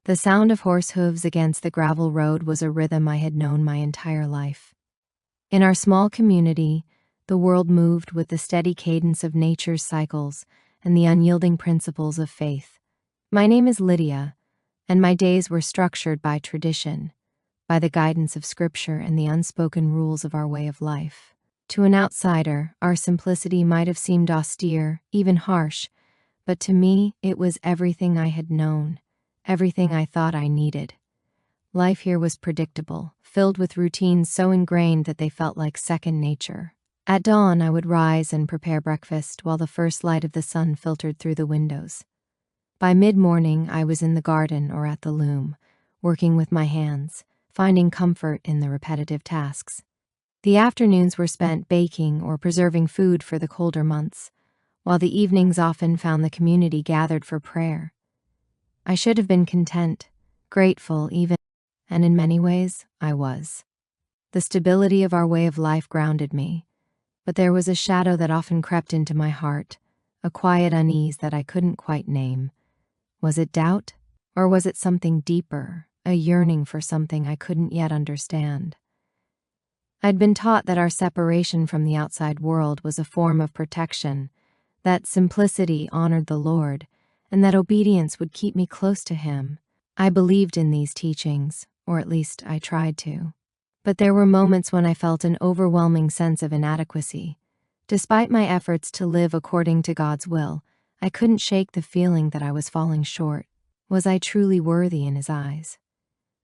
The sound of horse hooves against the gravel road was a rhythm I had known my entire life. In our small community, the world moved with the steady cadence of nature's cycles and the unyielding principles of faith. My name is Lydia, and my days were structured by tradition, by the guidance of Scripture and the unspoken rules of our way of life. To an outsider, our simplicity might have seemed austere, even harsh, but to me, it was everything I had known, everything I thought I needed. Life here was predictable, filled with routines so ingrained that they felt like second nature. At dawn, I would rise and prepare breakfast while the first light of the sun filtered through the windows. By mid-morning, I was in the garden or at the loom, working with my hands, finding comfort in the repetitive tasks. The afternoons were spent baking or preserving food for the colder months, while the evenings often found the community gathered for prayer. I should have been content, grateful even, and in many ways, I was. The stability of our way of life grounded me, but there was a shadow that often crept into my heart, a quiet unease that I couldn't quite name. Was it doubt, or was it something deeper, a yearning for something I couldn't yet understand? I'd been taught that our separation from the outside world was a form of protection, that simplicity honored the Lord, and that obedience would keep me close to Him. I believed in these teachings, or at least I tried to. But there were moments when I felt an overwhelming sense of inadequacy. Despite my efforts to live according to God's will, I couldn't shake the feeling that I was falling short. Was I truly worthy in His eyes?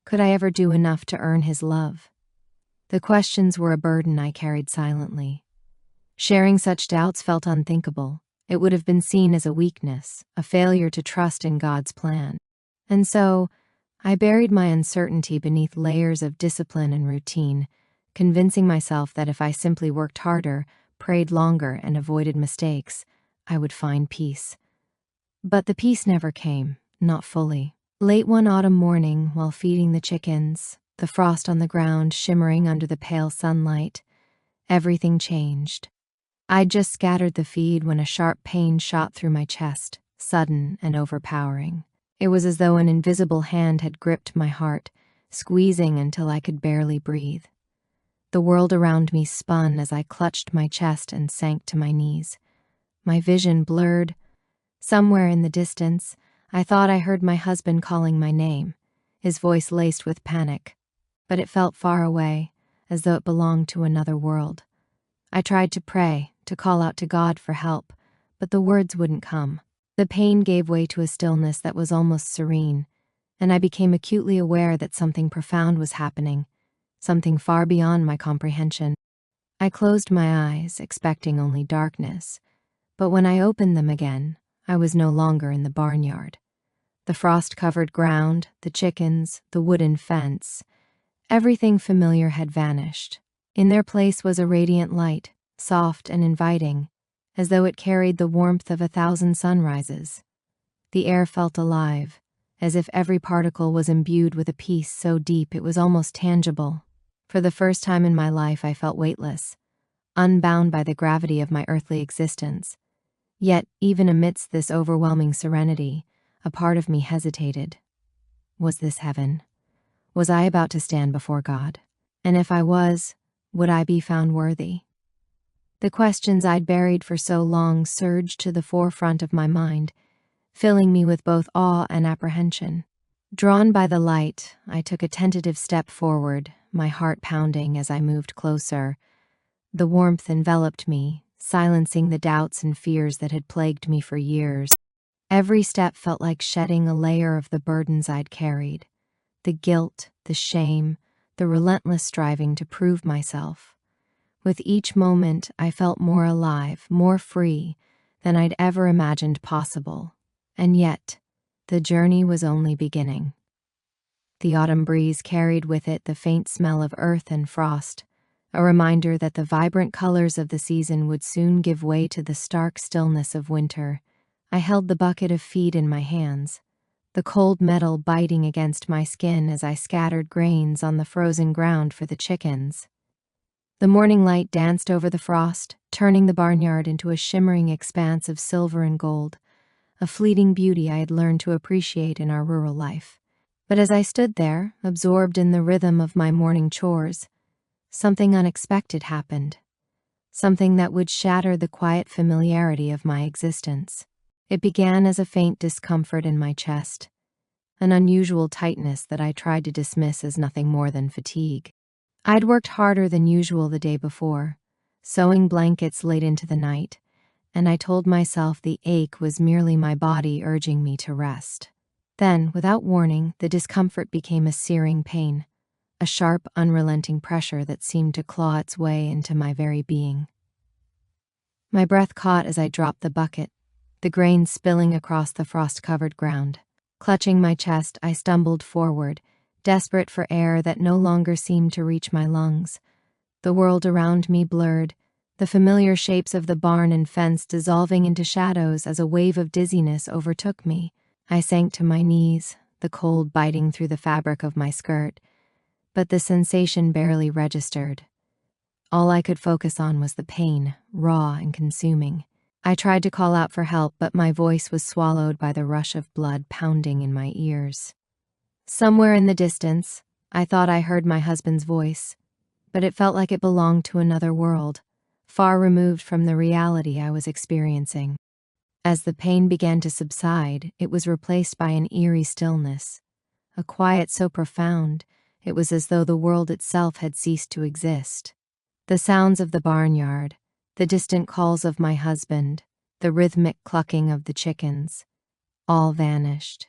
Could I ever do enough to earn His love? The questions were a burden I carried silently. Sharing such doubts felt unthinkable. It would have been seen as a weakness, a failure to trust in God's plan. And so, I buried my uncertainty beneath layers of discipline and routine, convincing myself that if I simply worked harder, prayed longer, and avoided mistakes, I would find peace. But the peace never came, not fully. Late one autumn morning, while feeding the chickens, the frost on the ground shimmering under the pale sunlight, everything changed. I'd just scattered the feed when a sharp pain shot through my chest, sudden and overpowering. It was as though an invisible hand had gripped my heart, squeezing until I could barely breathe. The world around me spun as I clutched my chest and sank to my knees. My vision blurred. Somewhere in the distance, I thought I heard my husband calling my name, his voice laced with panic. But it felt far away, as though it belonged to another world. I tried to pray, to call out to God for help, but the words wouldn't come. The pain gave way to a stillness that was almost serene, and I became acutely aware that something profound was happening, something far beyond my comprehension. I closed my eyes, expecting only darkness, but when I opened them again, I was no longer in the barnyard. The frost-covered ground, the chickens, the wooden fence, everything familiar had vanished. In their place was a radiant light, soft and inviting, as though it carried the warmth of 1,000 sunrises. The air felt alive, as if every particle was imbued with a peace so deep it was almost tangible. For the first time in my life, I felt weightless, unbound by the gravity of my earthly existence. Yet, even amidst this overwhelming serenity, a part of me hesitated. Was this heaven? Was I about to stand before God? And if I was, would I be found worthy? The questions I'd buried for so long surged to the forefront of my mind, filling me with both awe and apprehension. Drawn by the light, I took a tentative step forward, my heart pounding as I moved closer. The warmth enveloped me, silencing the doubts and fears that had plagued me for years. Every step felt like shedding a layer of the burdens I'd carried, the guilt, the shame, the relentless striving to prove myself. With each moment, I felt more alive, more free than I'd ever imagined possible. And yet, the journey was only beginning. The autumn breeze carried with it the faint smell of earth and frost, a reminder that the vibrant colors of the season would soon give way to the stark stillness of winter. I held the bucket of feed in my hands, the cold metal biting against my skin as I scattered grains on the frozen ground for the chickens. The morning light danced over the frost, turning the barnyard into a shimmering expanse of silver and gold, a fleeting beauty I had learned to appreciate in our rural life. But as I stood there, absorbed in the rhythm of my morning chores, something unexpected happened. Something that would shatter the quiet familiarity of my existence. It began as a faint discomfort in my chest, an unusual tightness that I tried to dismiss as nothing more than fatigue. I'd worked harder than usual the day before, sewing blankets late into the night, and I told myself the ache was merely my body urging me to rest. Then, without warning, the discomfort became a searing pain, a sharp, unrelenting pressure that seemed to claw its way into my very being. My breath caught as I dropped the bucket, the grains spilling across the frost-covered ground. Clutching my chest, I stumbled forward, desperate for air that no longer seemed to reach my lungs. The world around me blurred, the familiar shapes of the barn and fence dissolving into shadows as a wave of dizziness overtook me. I sank to my knees, the cold biting through the fabric of my skirt, but the sensation barely registered. All I could focus on was the pain, raw and consuming. I tried to call out for help, but my voice was swallowed by the rush of blood pounding in my ears. Somewhere in the distance, I thought I heard my husband's voice, but it felt like it belonged to another world, far removed from the reality I was experiencing. As the pain began to subside, it was replaced by an eerie stillness, a quiet so profound, it was as though the world itself had ceased to exist. The sounds of the barnyard, the distant calls of my husband, the rhythmic clucking of the chickens, all vanished,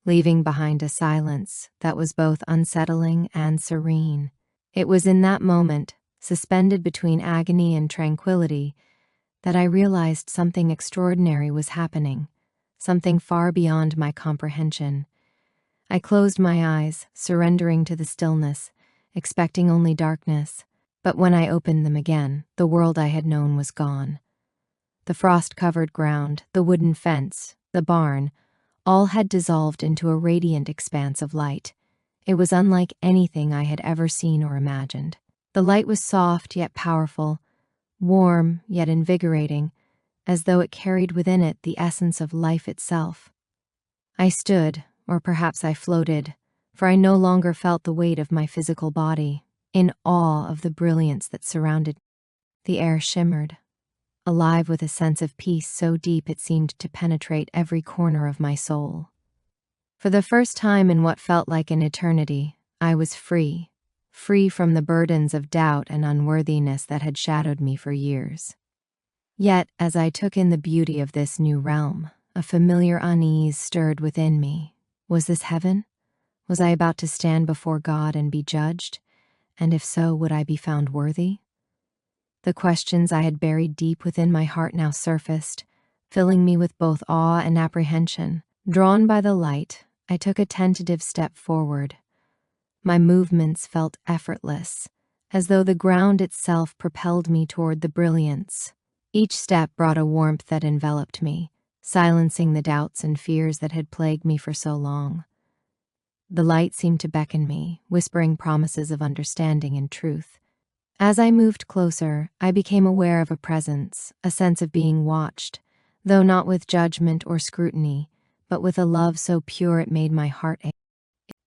leaving behind a silence that was both unsettling and serene. It was in that moment, suspended between agony and tranquility, that I realized something extraordinary was happening, something far beyond my comprehension. I closed my eyes, surrendering to the stillness, expecting only darkness. But when I opened them again, the world I had known was gone. The frost-covered ground, the wooden fence, the barn, all had dissolved into a radiant expanse of light. It was unlike anything I had ever seen or imagined. The light was soft yet powerful, warm yet invigorating, as though it carried within it the essence of life itself. I stood, or perhaps I floated, for I no longer felt the weight of my physical body, in awe of the brilliance that surrounded me. The air shimmered, alive with a sense of peace so deep it seemed to penetrate every corner of my soul. For the first time in what felt like an eternity, I was free from the burdens of doubt and unworthiness that had shadowed me for years. Yet, as I took in the beauty of this new realm, a familiar unease stirred within me. Was this heaven? Was I about to stand before God and be judged? And if so, would I be found worthy? The questions I had buried deep within my heart now surfaced, filling me with both awe and apprehension. Drawn by the light, I took a tentative step forward. My movements felt effortless, as though the ground itself propelled me toward the brilliance. Each step brought a warmth that enveloped me, silencing the doubts and fears that had plagued me for so long. The light seemed to beckon me, whispering promises of understanding and truth. As I moved closer, I became aware of a presence, a sense of being watched, though not with judgment or scrutiny, but with a love so pure it made my heart ache.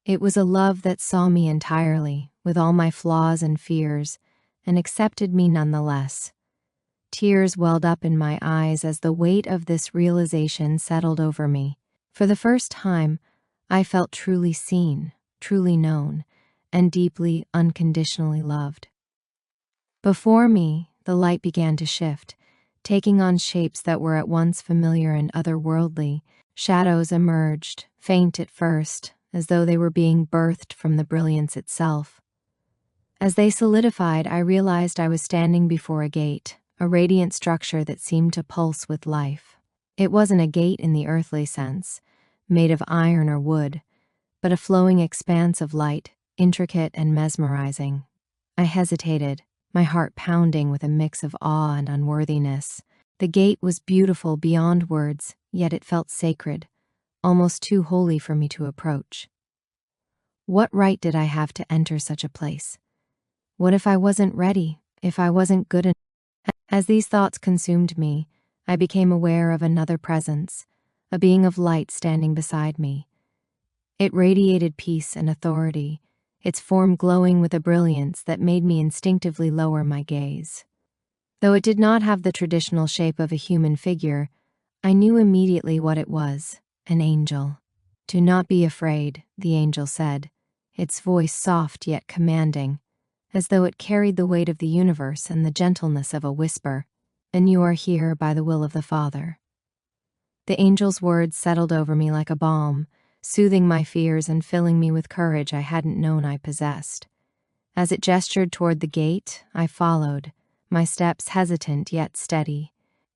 It was a love that saw me entirely, with all my flaws and fears, and accepted me nonetheless. Tears welled up in my eyes as the weight of this realization settled over me. For the first time, I felt truly seen, truly known, and deeply, unconditionally loved. Before me, the light began to shift, taking on shapes that were at once familiar and otherworldly. Shadows emerged, faint at first, as though they were being birthed from the brilliance itself. As they solidified, I realized I was standing before a gate, a radiant structure that seemed to pulse with life. It wasn't a gate in the earthly sense, made of iron or wood, but a flowing expanse of light, intricate and mesmerizing. I hesitated, my heart pounding with a mix of awe and unworthiness. The gate was beautiful beyond words, yet it felt sacred, almost too holy for me to approach. What right did I have to enter such a place? What if I wasn't ready, if I wasn't good enough? As these thoughts consumed me, I became aware of another presence, a being of light standing beside me. It radiated peace and authority, its form glowing with a brilliance that made me instinctively lower my gaze. Though it did not have the traditional shape of a human figure, I knew immediately what it was: an angel. "Do not be afraid," the angel said, its voice soft yet commanding, as though it carried the weight of the universe and the gentleness of a whisper, "and you are here by the will of the Father." The angel's words settled over me like a balm, soothing my fears and filling me with courage I hadn't known I possessed. As it gestured toward the gate, I followed, my steps hesitant yet steady.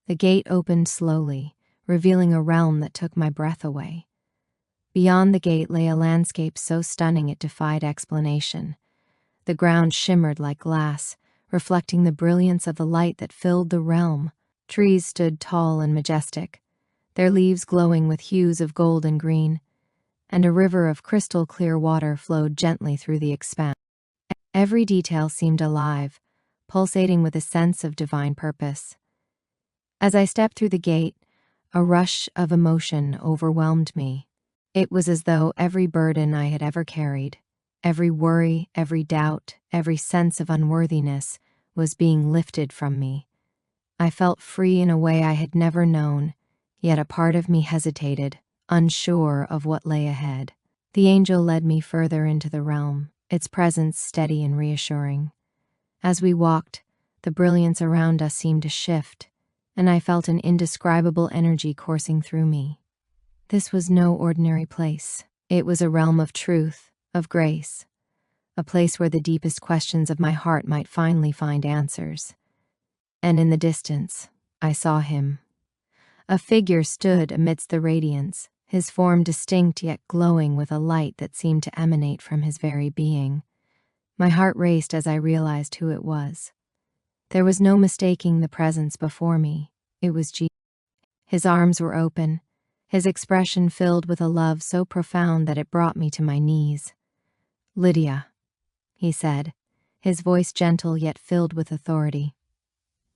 The gate opened slowly, revealing a realm that took my breath away. Beyond the gate lay a landscape so stunning it defied explanation. The ground shimmered like glass, reflecting the brilliance of the light that filled the realm. Trees stood tall and majestic, their leaves glowing with hues of gold and green, and a river of crystal-clear water flowed gently through the expanse. Every detail seemed alive, pulsating with a sense of divine purpose. As I stepped through the gate, a rush of emotion overwhelmed me. It was as though every burden I had ever carried, every worry, every doubt, every sense of unworthiness was being lifted from me. I felt free in a way I had never known, yet a part of me hesitated, unsure of what lay ahead. The angel led me further into the realm, its presence steady and reassuring. As we walked, the brilliance around us seemed to shift, and I felt an indescribable energy coursing through me. This was no ordinary place. It was a realm of truth, of grace, a place where the deepest questions of my heart might finally find answers. And in the distance, I saw him. A figure stood amidst the radiance, his form distinct yet glowing with a light that seemed to emanate from his very being. My heart raced as I realized who it was. There was no mistaking the presence before me. It was Jesus. His arms were open, his expression filled with a love so profound that it brought me to my knees. "Lydia," he said, his voice gentle yet filled with authority.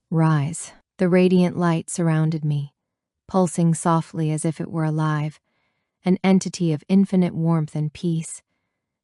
"Rise." The radiant light surrounded me, pulsing softly as if it were alive, an entity of infinite warmth and peace.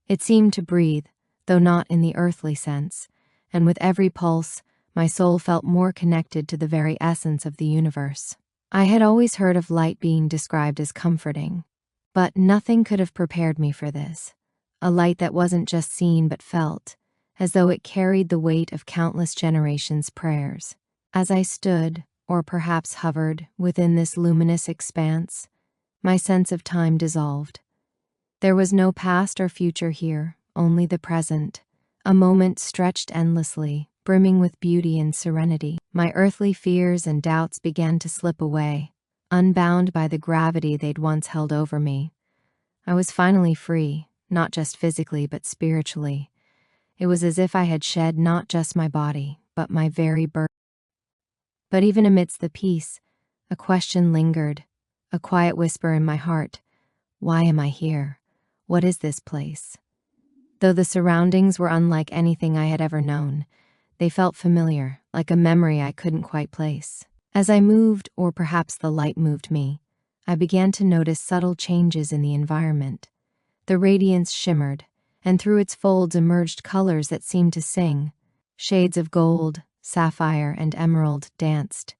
It seemed to breathe, though not in the earthly sense, and with every pulse, my soul felt more connected to the very essence of the universe. I had always heard of light being described as comforting, but nothing could have prepared me for this. A light that wasn't just seen but felt, as though it carried the weight of countless generations' prayers. As I stood, or perhaps hovered, within this luminous expanse, my sense of time dissolved. There was no past or future here, only the present, a moment stretched endlessly, brimming with beauty and serenity. My earthly fears and doubts began to slip away, unbound by the gravity they'd once held over me. I was finally free, not just physically but spiritually. It was as if I had shed not just my body, but my very burden. But even amidst the peace, a question lingered, a quiet whisper in my heart. Why am I here? What is this place? Though the surroundings were unlike anything I had ever known, they felt familiar, like a memory I couldn't quite place. As I moved, or perhaps the light moved me, I began to notice subtle changes in the environment. The radiance shimmered, and through its folds emerged colors that seemed to sing. Shades of gold, sapphire, and emerald danced,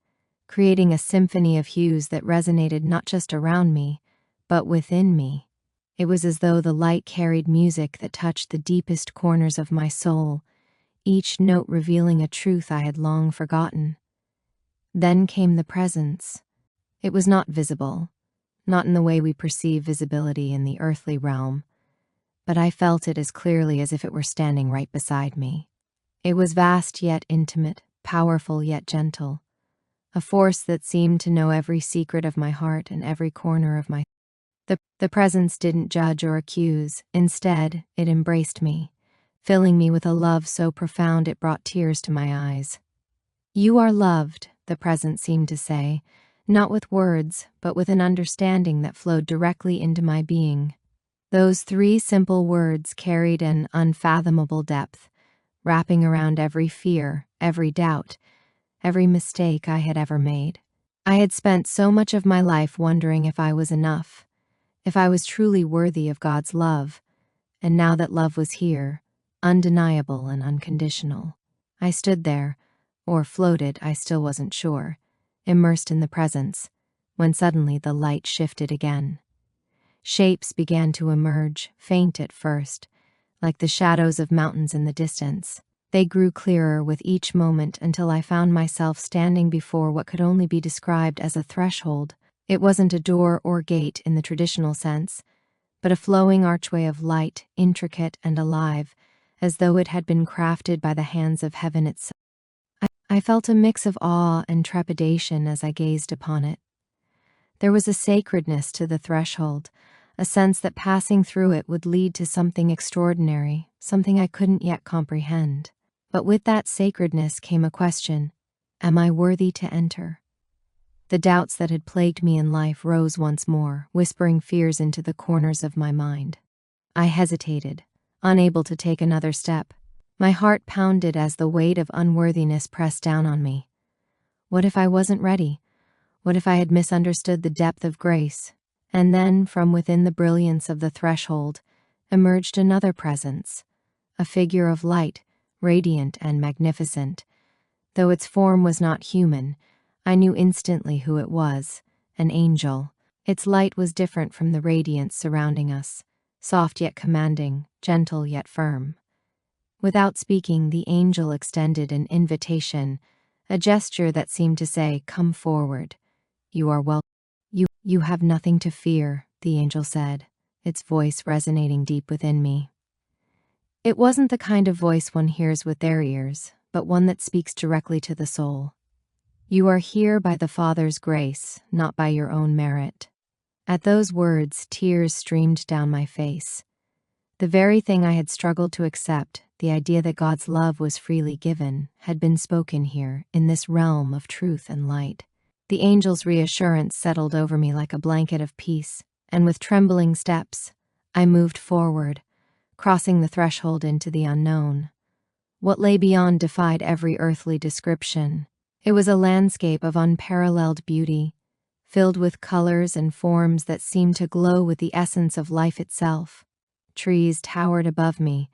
creating a symphony of hues that resonated not just around me, but within me. It was as though the light carried music that touched the deepest corners of my soul, each note revealing a truth I had long forgotten. Then came the presence. It was not visible, not in the way we perceive visibility in the earthly realm, but I felt it as clearly as if it were standing right beside me. It was vast yet intimate, powerful yet gentle, a force that seemed to know every secret of my heart and every corner of my. The presence didn't judge or accuse. Instead, it embraced me, filling me with a love so profound it brought tears to my eyes. "You are loved," the presence seemed to say, not with words, but with an understanding that flowed directly into my being. Those 3 simple words carried an unfathomable depth, wrapping around every fear, every doubt, every mistake I had ever made. I had spent so much of my life wondering if I was enough, if I was truly worthy of God's love, and now that love was here, undeniable and unconditional. I stood there, or floated, I still wasn't sure, immersed in the presence, when suddenly the light shifted again. Shapes began to emerge, faint at first, like the shadows of mountains in the distance. They grew clearer with each moment until I found myself standing before what could only be described as a threshold. It wasn't a door or gate in the traditional sense, but a flowing archway of light, intricate and alive, as though it had been crafted by the hands of heaven itself. I felt a mix of awe and trepidation as I gazed upon it. There was a sacredness to the threshold, a sense that passing through it would lead to something extraordinary, something I couldn't yet comprehend. But with that sacredness came a question: am I worthy to enter? The doubts that had plagued me in life rose once more, whispering fears into the corners of my mind. I hesitated, unable to take another step. My heart pounded as the weight of unworthiness pressed down on me. What if I wasn't ready? What if I had misunderstood the depth of grace? And then, from within the brilliance of the threshold, emerged another presence, a figure of light, radiant and magnificent. Though its form was not human, I knew instantly who it was: an angel. Its light was different from the radiance surrounding us, soft yet commanding, gentle yet firm. Without speaking, the angel extended an invitation, a gesture that seemed to say, "Come forward. You are welcome." You have nothing to fear," the angel said, its voice resonating deep within me. It wasn't the kind of voice one hears with their ears, but one that speaks directly to the soul. You are here by the Father's grace, not by your own merit. At those words, tears streamed down my face. The very thing I had struggled to accept, the idea that God's love was freely given, had been spoken here, in this realm of truth and light. The angel's reassurance settled over me like a blanket of peace, and with trembling steps, I moved forward, crossing the threshold into the unknown. What lay beyond defied every earthly description. It was a landscape of unparalleled beauty, filled with colors and forms that seemed to glow with the essence of life itself. Trees towered above me,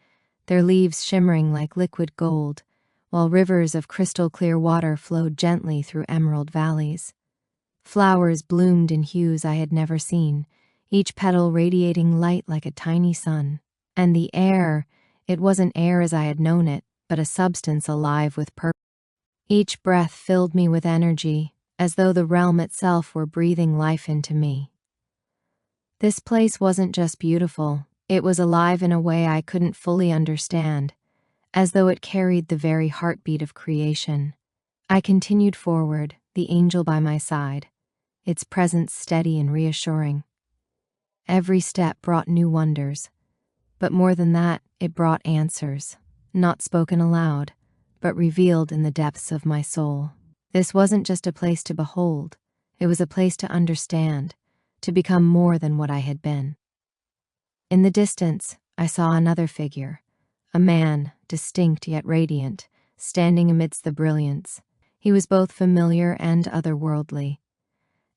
their leaves shimmering like liquid gold, while rivers of crystal-clear water flowed gently through emerald valleys. Flowers bloomed in hues I had never seen, each petal radiating light like a tiny sun. And the air, it wasn't air as I had known it, but a substance alive with purpose. Each breath filled me with energy, as though the realm itself were breathing life into me. This place wasn't just beautiful, it was alive in a way I couldn't fully understand, as though it carried the very heartbeat of creation. I continued forward, the angel by my side, its presence steady and reassuring. Every step brought new wonders, but more than that, it brought answers, not spoken aloud, but revealed in the depths of my soul. This wasn't just a place to behold, it was a place to understand, to become more than what I had been. In the distance, I saw another figure, a man, distinct yet radiant, standing amidst the brilliance. He was both familiar and otherworldly,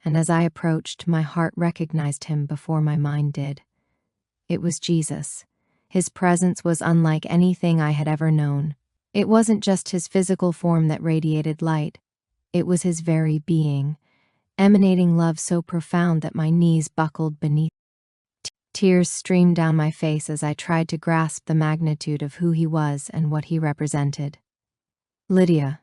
and as I approached, my heart recognized him before my mind did. It was Jesus. His presence was unlike anything I had ever known. It wasn't just his physical form that radiated light, it was his very being, emanating love so profound that my knees buckled beneath. Tears streamed down my face as I tried to grasp the magnitude of who he was and what he represented. "Lydia,"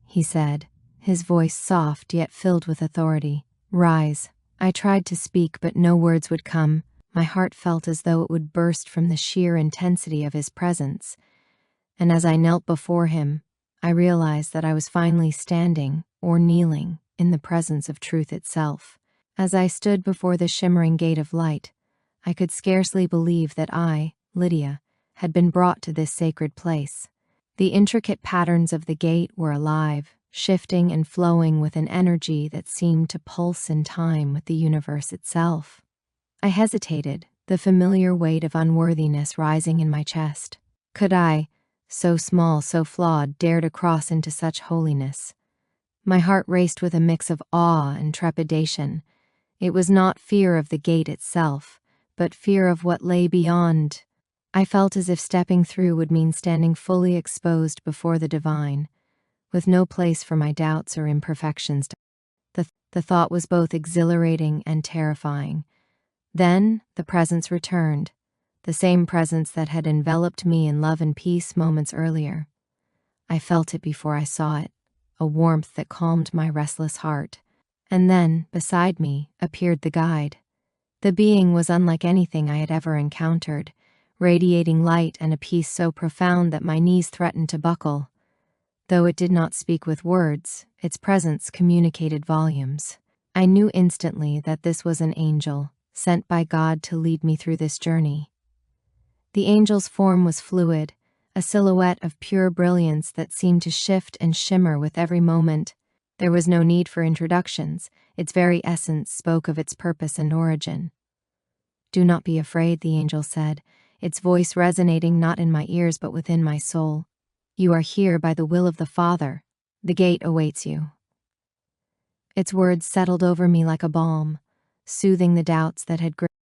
he said, his voice soft yet filled with authority. "Rise." I tried to speak, but no words would come. My heart felt as though it would burst from the sheer intensity of his presence. And as I knelt before him, I realized that I was finally standing, or kneeling, in the presence of truth itself. As I stood before the shimmering gate of light, I could scarcely believe that I, Lydia, had been brought to this sacred place. The intricate patterns of the gate were alive, shifting and flowing with an energy that seemed to pulse in time with the universe itself. I hesitated, the familiar weight of unworthiness rising in my chest. Could I, so small, so flawed, dare to cross into such holiness? My heart raced with a mix of awe and trepidation. It was not fear of the gate itself, but fear of what lay beyond. I felt as if stepping through would mean standing fully exposed before the divine, with no place for my doubts or imperfections. The thought was both exhilarating and terrifying. Then the presence returned, the same presence that had enveloped me in love and peace moments earlier. I felt it before I saw it, a warmth that calmed my restless heart. And then, beside me, appeared the guide. The being was unlike anything I had ever encountered, radiating light and a peace so profound that my knees threatened to buckle. Though it did not speak with words, its presence communicated volumes. I knew instantly that this was an angel, sent by God to lead me through this journey. The angel's form was fluid, a silhouette of pure brilliance that seemed to shift and shimmer with every moment. There was no need for introductions, its very essence spoke of its purpose and origin. "Do not be afraid," the angel said, its voice resonating not in my ears but within my soul. "You are here by the will of the Father. The gate awaits you." Its words settled over me like a balm, soothing the doubts that had gripped.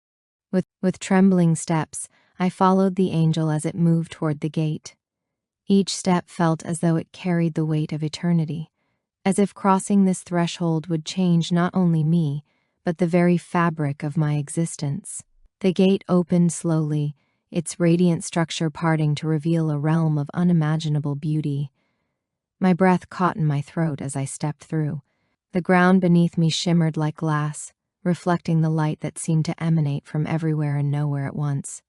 With trembling steps, I followed the angel as it moved toward the gate. Each step felt as though it carried the weight of eternity, as if crossing this threshold would change not only me, but the very fabric of my existence. The gate opened slowly, its radiant structure parting to reveal a realm of unimaginable beauty. My breath caught in my throat as I stepped through. The ground beneath me shimmered like glass, reflecting the light that seemed to emanate from everywhere and nowhere at once.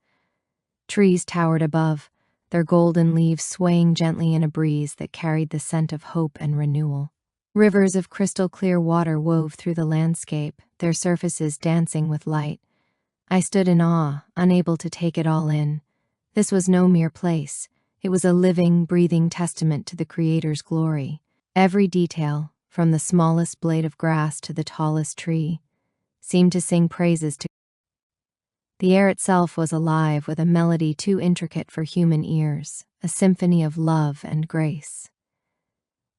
Trees towered above, their golden leaves swaying gently in a breeze that carried the scent of hope and renewal. Rivers of crystal-clear water wove through the landscape, their surfaces dancing with light. I stood in awe, unable to take it all in. This was no mere place. It was a living, breathing testament to the Creator's glory. Every detail, from the smallest blade of grass to the tallest tree, seemed to sing praises to. The air itself was alive with a melody too intricate for human ears, a symphony of love and grace.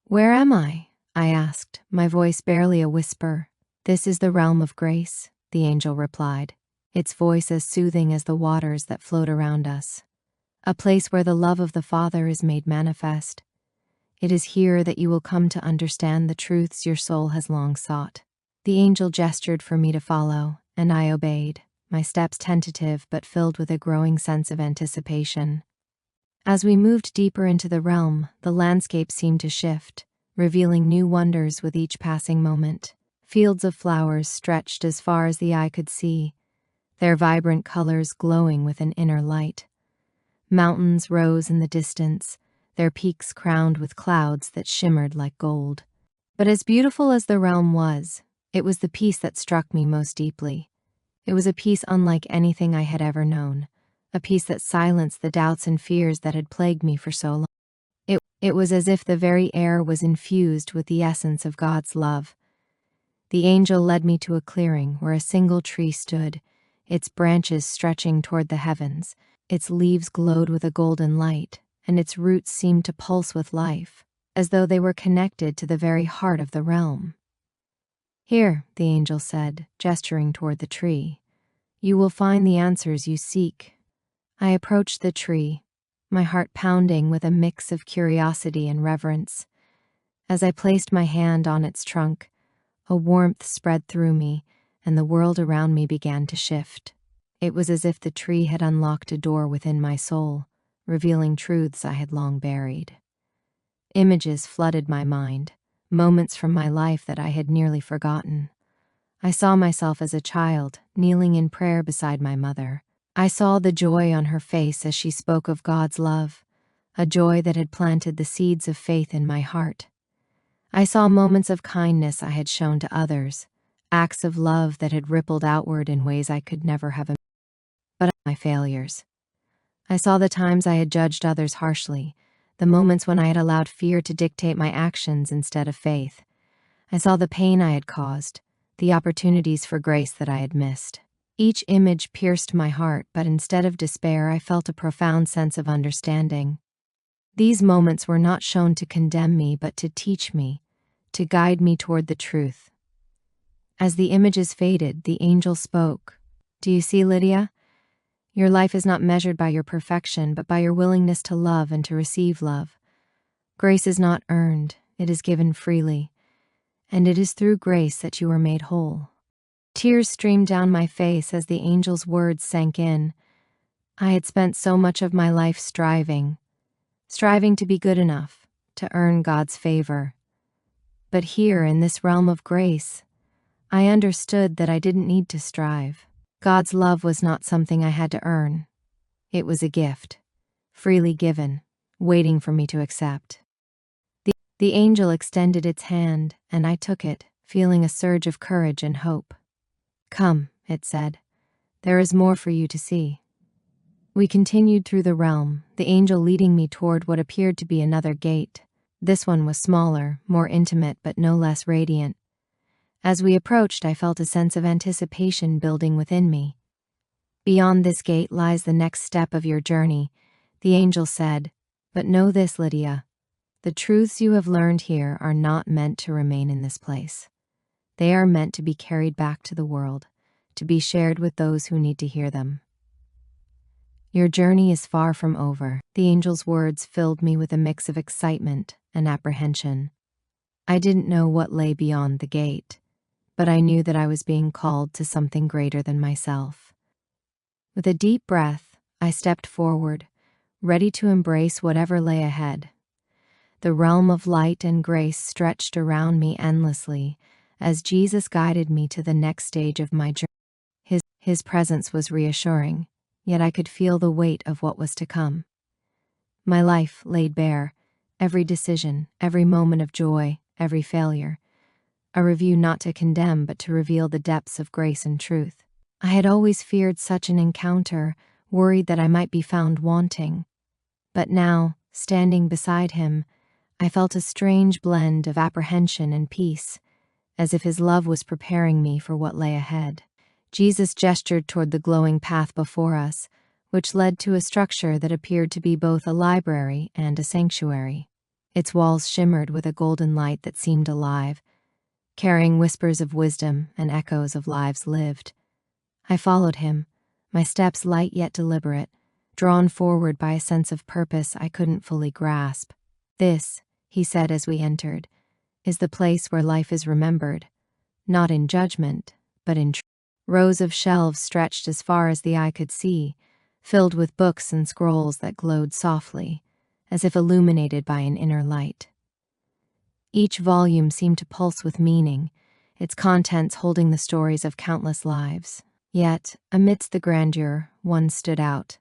"Where am I?" I asked, my voice barely a whisper. "This is the realm of grace," the angel replied, its voice as soothing as the waters that flowed around us. "A place where the love of the Father is made manifest. It is here that you will come to understand the truths your soul has long sought." The angel gestured for me to follow, and I obeyed, my steps tentative but filled with a growing sense of anticipation. As we moved deeper into the realm, the landscape seemed to shift, revealing new wonders with each passing moment. Fields of flowers stretched as far as the eye could see, their vibrant colors glowing with an inner light. Mountains rose in the distance, their peaks crowned with clouds that shimmered like gold. But as beautiful as the realm was, it was the peace that struck me most deeply. It was a peace unlike anything I had ever known, a peace that silenced the doubts and fears that had plagued me for so long. It was as if the very air was infused with the essence of God's love. The angel led me to a clearing where a single tree stood, its branches stretching toward the heavens. Its leaves glowed with a golden light, and its roots seemed to pulse with life, as though they were connected to the very heart of the realm. "Here," the angel said, gesturing toward the tree, "you will find the answers you seek." I approached the tree, my heart pounding with a mix of curiosity and reverence. As I placed my hand on its trunk, a warmth spread through me, and the world around me began to shift. It was as if the tree had unlocked a door within my soul, revealing truths I had long buried. Images flooded my mind, moments from my life that I had nearly forgotten. I saw myself as a child, kneeling in prayer beside my mother. I saw the joy on her face as she spoke of God's love, a joy that had planted the seeds of faith in my heart. I saw moments of kindness I had shown to others, acts of love that had rippled outward in ways I could never have imagined. But my failures. I saw the times I had judged others harshly, the moments when I had allowed fear to dictate my actions instead of faith. I saw the pain I had caused, the opportunities for grace that I had missed. Each image pierced my heart, but instead of despair, I felt a profound sense of understanding. These moments were not shown to condemn me, but to teach me, to guide me toward the truth. As the images faded, the angel spoke. "Do you see, Lydia? Your life is not measured by your perfection, but by your willingness to love and to receive love. Grace is not earned, it is given freely, and it is through grace that you are made whole." Tears streamed down my face as the angel's words sank in. I had spent so much of my life striving to be good enough, to earn God's favor. But here, in this realm of grace, I understood that I didn't need to strive. God's love was not something I had to earn. It was a gift, freely given, waiting for me to accept. The angel extended its hand, and I took it, feeling a surge of courage and hope. "Come," it said, "there is more for you to see." We continued through the realm, the angel leading me toward what appeared to be another gate. This one was smaller, more intimate, but no less radiant. As we approached, I felt a sense of anticipation building within me. "Beyond this gate lies the next step of your journey," the angel said. "But know this, Lydia. The truths you have learned here are not meant to remain in this place. They are meant to be carried back to the world, to be shared with those who need to hear them. Your journey is far from over." The angel's words filled me with a mix of excitement and apprehension. I didn't know what lay beyond the gate, but I knew that I was being called to something greater than myself. With a deep breath, I stepped forward, ready to embrace whatever lay ahead. The realm of light and grace stretched around me endlessly as Jesus guided me to the next stage of my journey. His presence was reassuring, yet I could feel the weight of what was to come. My life laid bare, every decision, every moment of joy, every failure. A review not to condemn, but to reveal the depths of grace and truth. I had always feared such an encounter, worried that I might be found wanting. But now, standing beside him, I felt a strange blend of apprehension and peace, as if his love was preparing me for what lay ahead. Jesus gestured toward the glowing path before us, which led to a structure that appeared to be both a library and a sanctuary. Its walls shimmered with a golden light that seemed alive, carrying whispers of wisdom and echoes of lives lived. I followed him, my steps light yet deliberate, drawn forward by a sense of purpose I couldn't fully grasp. "This," he said as we entered, "is the place where life is remembered, not in judgment, but in truth." Rows of shelves stretched as far as the eye could see, filled with books and scrolls that glowed softly, as if illuminated by an inner light. Each volume seemed to pulse with meaning, its contents holding the stories of countless lives. Yet, amidst the grandeur, one stood out.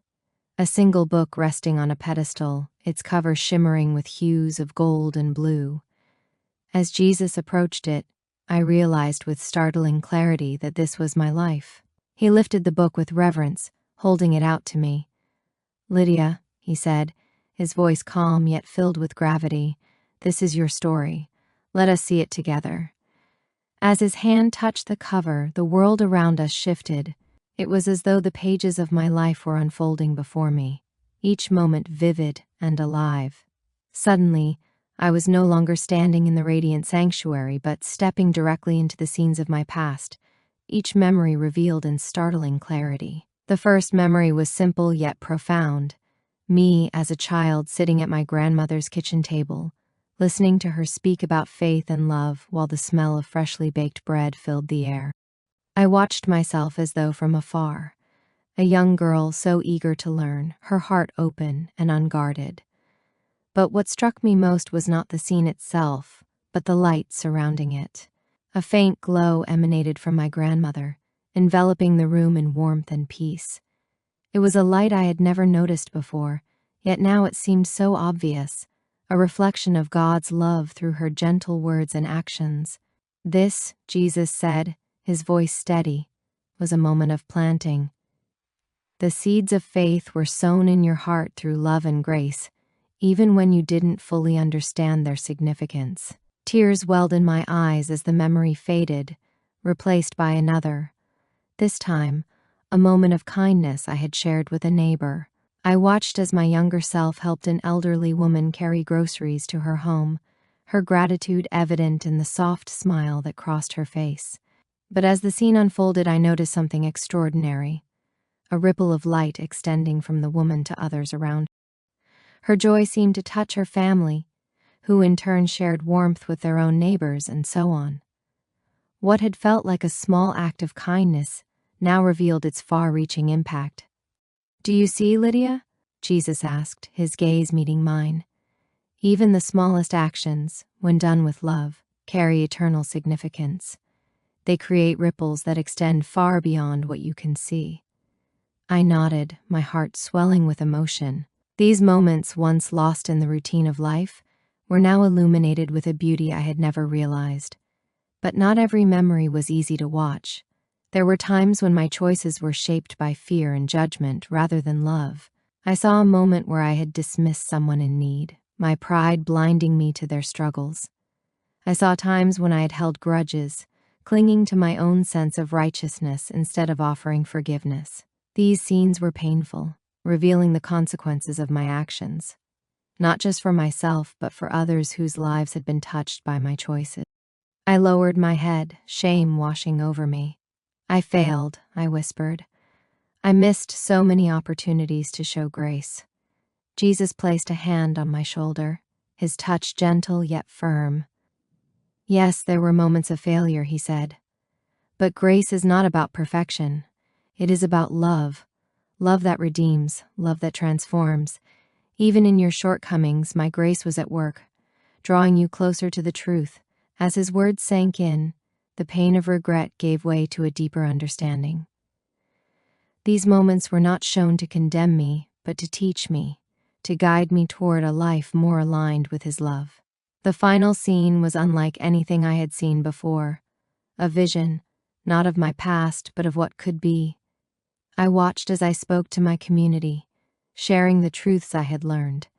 A single book resting on a pedestal, its cover shimmering with hues of gold and blue. As Jesus approached it, I realized with startling clarity that this was my life. He lifted the book with reverence, holding it out to me. "Lydia," he said, his voice calm yet filled with gravity, "this is your story. Let us see it together." As his hand touched the cover, the world around us shifted. It was as though the pages of my life were unfolding before me, each moment vivid and alive. Suddenly, I was no longer standing in the radiant sanctuary, but stepping directly into the scenes of my past, each memory revealed in startling clarity. The first memory was simple yet profound. Me as a child sitting at my grandmother's kitchen table, listening to her speak about faith and love while the smell of freshly baked bread filled the air. I watched myself as though from afar, a young girl so eager to learn, her heart open and unguarded. But what struck me most was not the scene itself, but the light surrounding it. A faint glow emanated from my grandmother, enveloping the room in warmth and peace. It was a light I had never noticed before, yet now it seemed so obvious, a reflection of God's love through her gentle words and actions. "This," Jesus said, his voice steady, "was a moment of planting. The seeds of faith were sown in your heart through love and grace, even when you didn't fully understand their significance." Tears welled in my eyes as the memory faded, replaced by another. This time, a moment of kindness I had shared with a neighbor. I watched as my younger self helped an elderly woman carry groceries to her home, her gratitude evident in the soft smile that crossed her face. But as the scene unfolded, I noticed something extraordinary, a ripple of light extending from the woman to others around. Her joy seemed to touch her family, who in turn shared warmth with their own neighbors, and so on. What had felt like a small act of kindness now revealed its far-reaching impact. "Do you see, Lydia?" Jesus asked, his gaze meeting mine. "Even the smallest actions, when done with love, carry eternal significance. They create ripples that extend far beyond what you can see." I nodded, my heart swelling with emotion. These moments, once lost in the routine of life, were now illuminated with a beauty I had never realized. But not every memory was easy to watch. There were times when my choices were shaped by fear and judgment rather than love. I saw a moment where I had dismissed someone in need, my pride blinding me to their struggles. I saw times when I had held grudges, clinging to my own sense of righteousness instead of offering forgiveness. These scenes were painful, revealing the consequences of my actions, not just for myself, but for others whose lives had been touched by my choices. I lowered my head, shame washing over me. "I failed," I whispered. "I missed so many opportunities to show grace." Jesus placed a hand on my shoulder, his touch gentle yet firm. "Yes, there were moments of failure," he said. "But grace is not about perfection. It is about love. Love that redeems, love that transforms. Even in your shortcomings, my grace was at work, drawing you closer to the truth." As his words sank in, the pain of regret gave way to a deeper understanding. These moments were not shown to condemn me, but to teach me, to guide me toward a life more aligned with his love. The final scene was unlike anything I had seen before, a vision, not of my past, but of what could be. I watched as I spoke to my community, sharing the truths I had learned.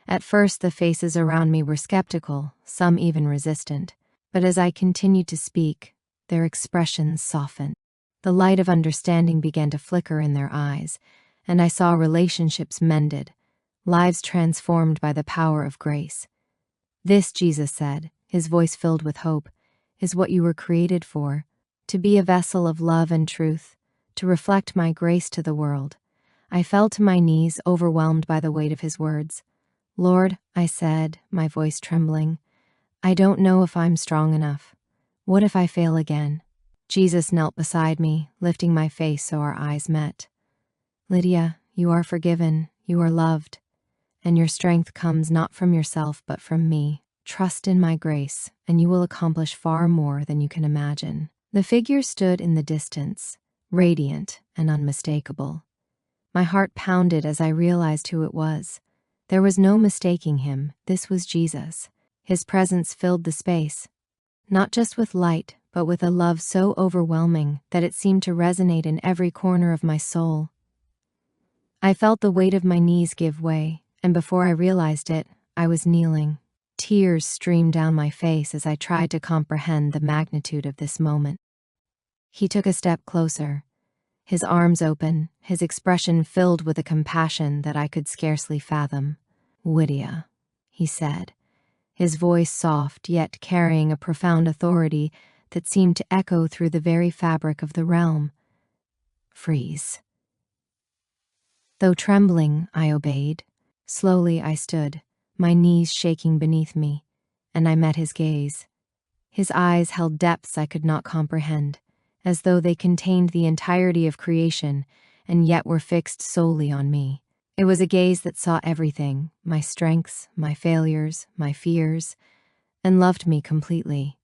At first, the faces around me were skeptical, some even resistant. But as I continued to speak, their expressions softened. The light of understanding began to flicker in their eyes, and I saw relationships mended, lives transformed by the power of grace. "This," Jesus said, his voice filled with hope, "is what you were created for, to be a vessel of love and truth, to reflect my grace to the world." I fell to my knees, overwhelmed by the weight of his words. "Lord," I said, my voice trembling, "I don't know if I'm strong enough. What if I fail again?" Jesus knelt beside me, lifting my face so our eyes met. "Lydia, you are forgiven, you are loved, and your strength comes not from yourself but from me. Trust in my grace, and you will accomplish far more than you can imagine." The figure stood in the distance, radiant and unmistakable. My heart pounded as I realized who it was. There was no mistaking him. This was Jesus. His presence filled the space, not just with light, but with a love so overwhelming that it seemed to resonate in every corner of my soul. I felt the weight of my knees give way, and before I realized it, I was kneeling. Tears streamed down my face as I tried to comprehend the magnitude of this moment. He took a step closer, his arms open, his expression filled with a compassion that I could scarcely fathom. "Lydia," he said, his voice soft yet carrying a profound authority that seemed to echo through the very fabric of the realm. "Freeze." Though trembling, I obeyed. Slowly I stood, my knees shaking beneath me, and I met his gaze. His eyes held depths I could not comprehend, as though they contained the entirety of creation and yet were fixed solely on me. It was a gaze that saw everything, my strengths, my failures, my fears, and loved me completely.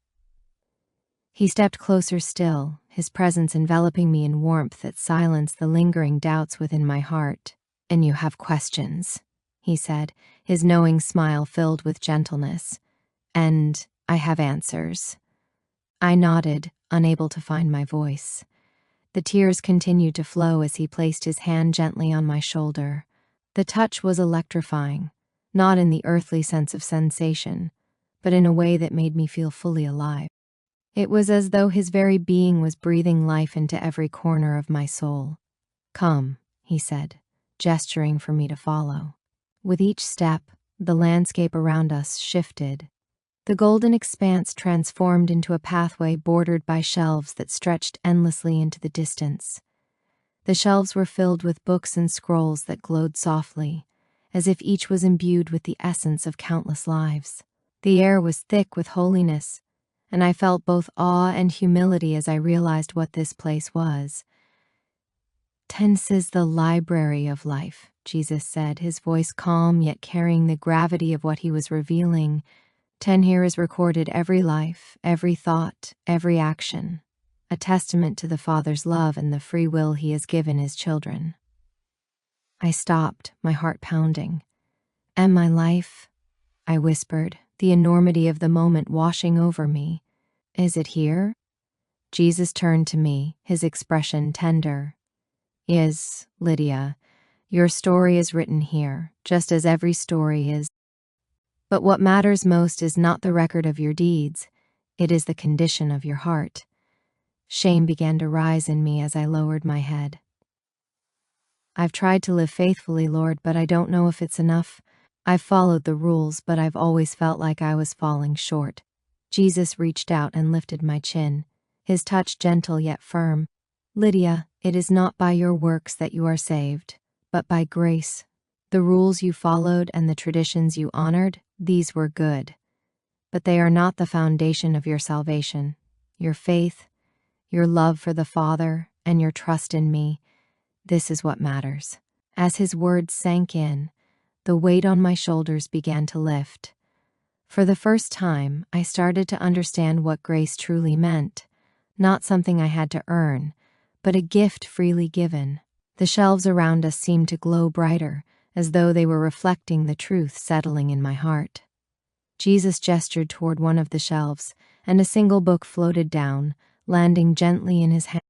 He stepped closer still, his presence enveloping me in warmth that silenced the lingering doubts within my heart. "And you have questions," he said, his knowing smile filled with gentleness. "And I have answers." I nodded, unable to find my voice. The tears continued to flow as he placed his hand gently on my shoulder. The touch was electrifying, not in the earthly sense of sensation, but in a way that made me feel fully alive. It was as though his very being was breathing life into every corner of my soul. "Come," he said, gesturing for me to follow. With each step, the landscape around us shifted, The golden expanse transformed into a pathway bordered by shelves that stretched endlessly into the distance. The shelves were filled with books and scrolls that glowed softly, as if each was imbued with the essence of countless lives. The air was thick with holiness, and I felt both awe and humility as I realized what this place was. "This is the library of life," Jesus said, his voice calm yet carrying the gravity of what he was revealing. Here is recorded every life, every thought, every action, a testament to the Father's love and the free will he has given his children. I stopped, my heart pounding. "And my life?" I whispered, the enormity of the moment washing over me. "Is it here?" Jesus turned to me, his expression tender. "Yes, Lydia, your story is written here, just as every story is. But what matters most is not the record of your deeds, it is the condition of your heart." Shame began to rise in me as I lowered my head. "I've tried to live faithfully, Lord, but I don't know if it's enough. I've followed the rules, but I've always felt like I was falling short." Jesus reached out and lifted my chin, his touch gentle yet firm. "Lydia, it is not by your works that you are saved, but by grace. The rules you followed and the traditions you honored, these were good. But they are not the foundation of your salvation. Your faith, your love for the Father, and your trust in me, this is what matters." As his words sank in, the weight on my shoulders began to lift. For the first time, I started to understand what grace truly meant. Not something I had to earn, but a gift freely given. The shelves around us seemed to glow brighter, as though they were reflecting the truth settling in my heart. Jesus gestured toward one of the shelves, and a single book floated down, landing gently in his hand.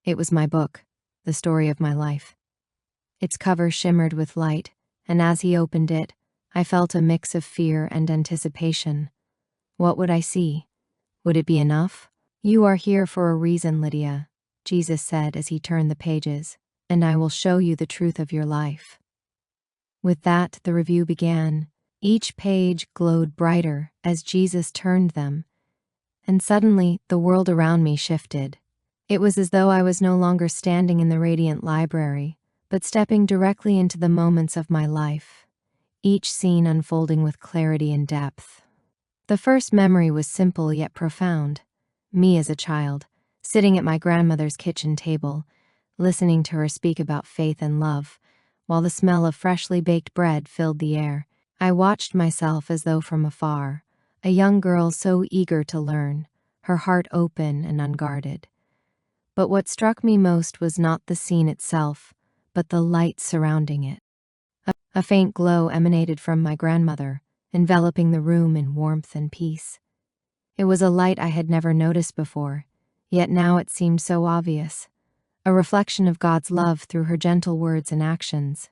It was my book, the story of my life. Its cover shimmered with light, and as he opened it, I felt a mix of fear and anticipation. What would I see? Would it be enough? "You are here for a reason, Lydia," Jesus said as he turned the pages, "and I will show you the truth of your life." With that, the review began. Each page glowed brighter as Jesus turned them, and suddenly the world around me shifted. It was as though I was no longer standing in the radiant library, but stepping directly into the moments of my life, each scene unfolding with clarity and depth. The first memory was simple yet profound. Me as a child, sitting at my grandmother's kitchen table, listening to her speak about faith and love, while the smell of freshly baked bread filled the air. I watched myself as though from afar, a young girl so eager to learn, her heart open and unguarded. But what struck me most was not the scene itself, but the light surrounding it. A faint glow emanated from my grandmother, enveloping the room in warmth and peace. It was a light I had never noticed before, yet now it seemed so obvious, a reflection of God's love through her gentle words and actions.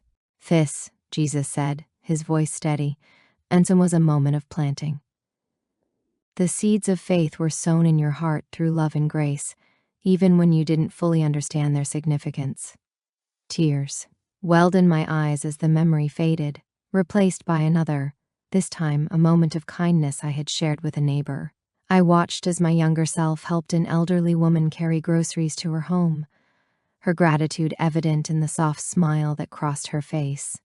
"This," Jesus said, his voice steady, and so was a moment of planting. "The seeds of faith were sown in your heart through love and grace, even when you didn't fully understand their significance." Tears welled in my eyes as the memory faded, replaced by another, this time a moment of kindness I had shared with a neighbor. I watched as my younger self helped an elderly woman carry groceries to her home, her gratitude evident in the soft smile that crossed her face.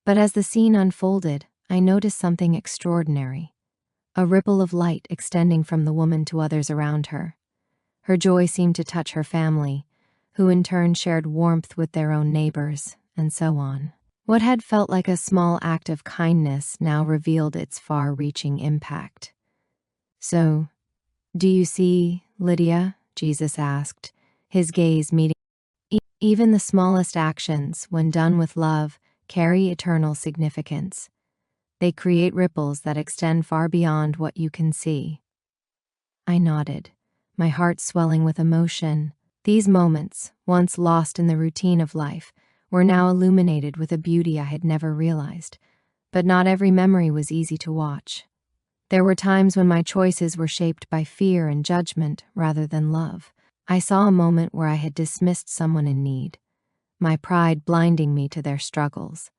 But as the scene unfolded, I noticed something extraordinary, a ripple of light extending from the woman to others around her. Her joy seemed to touch her family, who in turn shared warmth with their own neighbors, and so on. What had felt like a small act of kindness now revealed its far-reaching impact. "So, do you see, Lydia?" Jesus asked, his gaze meeting. Even the smallest actions, when done with love, carry eternal significance. They create ripples that extend far beyond what you can see." I nodded, my heart swelling with emotion. These moments, once lost in the routine of life, were now illuminated with a beauty I had never realized. But not every memory was easy to watch. There were times when my choices were shaped by fear and judgment rather than love. I saw a moment where I had dismissed someone in need, my pride blinding me to their struggles.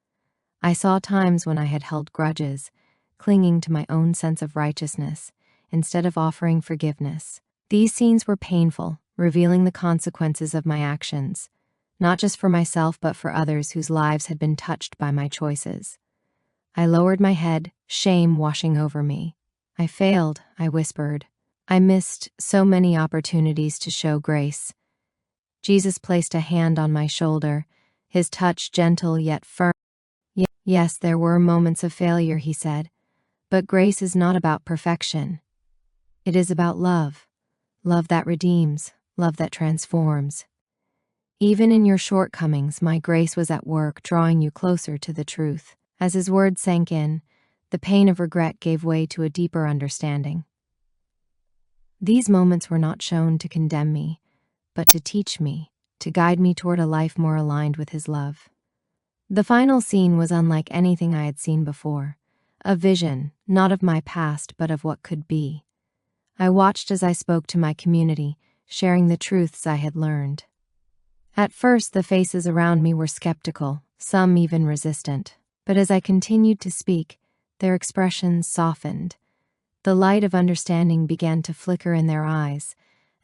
I saw times when I had held grudges, clinging to my own sense of righteousness instead of offering forgiveness. These scenes were painful, revealing the consequences of my actions, not just for myself but for others whose lives had been touched by my choices. I lowered my head, shame washing over me. I failed, I whispered. I missed so many opportunities to show grace. Jesus placed a hand on my shoulder, his touch gentle yet firm. Yes, there were moments of failure, he said, but grace is not about perfection. It is about love. Love that redeems, love that transforms. Even in your shortcomings, my grace was at work, drawing you closer to the truth. As his words sank in, the pain of regret gave way to a deeper understanding. These moments were not shown to condemn me, but to teach me, to guide me toward a life more aligned with his love. The final scene was unlike anything I had seen before, a vision, not of my past, but of what could be. I watched as I spoke to my community, sharing the truths I had learned. At first, the faces around me were skeptical, some even resistant, but as I continued to speak, their expressions softened. The light of understanding began to flicker in their eyes,